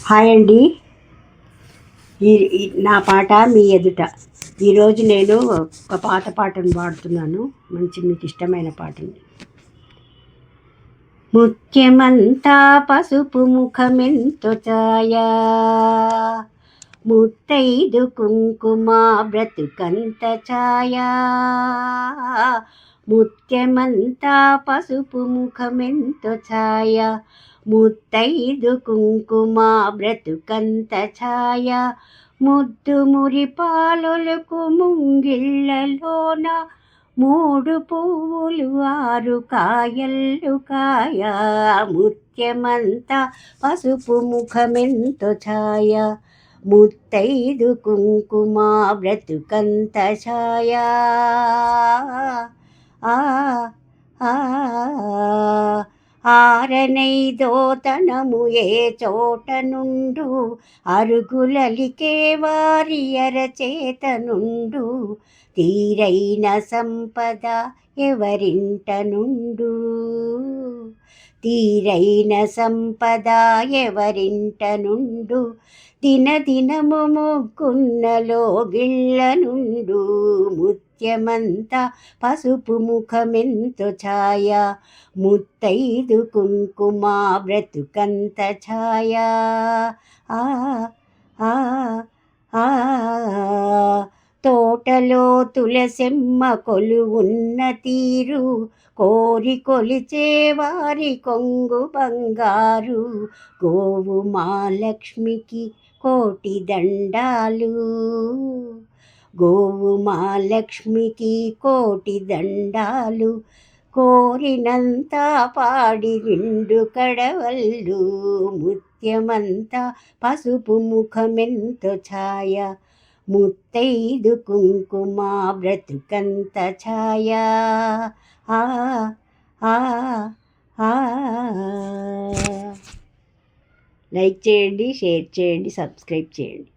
Hi అండి. నా పాట మీ ఎదుట. ఈరోజు నేను ఒక పాత పాటను పాడుతున్నాను. మీకు ఇష్టమైన పాటని. ముత్యమంతా పసుపు ముఖమెంతో ఛాయా, ముత్తైదు కుంకుమ బ్రతుకంత ఛాయా. ముత్యమంతా పసుపు ముఖమెంతో ఛాయా, ముత్తైదు కుంకుమ బ్రతుకంత ఛాయ. ముద్దు మురి పాలొలకు ముంగిళ్ళలోన, మూడు పువ్వులు ఆరు కాయల్లు కాయ. ముత్యమంతా పసుపు ముఖమెంతో ఛాయ, ముత్తైదు కుంకుమ బ్రతుకంత ఛాయ. ఆరనైదోతనము ఏ చోట నుండు, అరుగులలికే వారి అరచేత నుండు. తీరైన సంపద ఎవరింట నుండు, తీరైన సంపద ఎవరింట నుండు. దినదినము ముగ్గున్నలో గిళ్ళ నుండు. ముత్యమంతా పసుపు ముఖమెంతో ఛాయ, ముత్తైదు కుంకుమ బ్రతుకంత ఛాయ. తోటలో తులసెమ్మ కొలువున్న తీరు, కోరి కొలిచే వారి కొంగు బంగారు. గోవు మహాలక్ష్మికి కోటి దండాలు, గోవు మహాలక్ష్మికి కోటి దండాలు. కోరినంతా పాడి నిండు కడవల్లు. ముత్యమంతా పసుపు ముఖమెంతో ఛాయ, ముత్తైదు కుంకుమ బ్రతుకంత ఛాయ. లైక్ చేయండి, షేర్ చేయండి, సబ్స్క్రైబ్ చేయండి.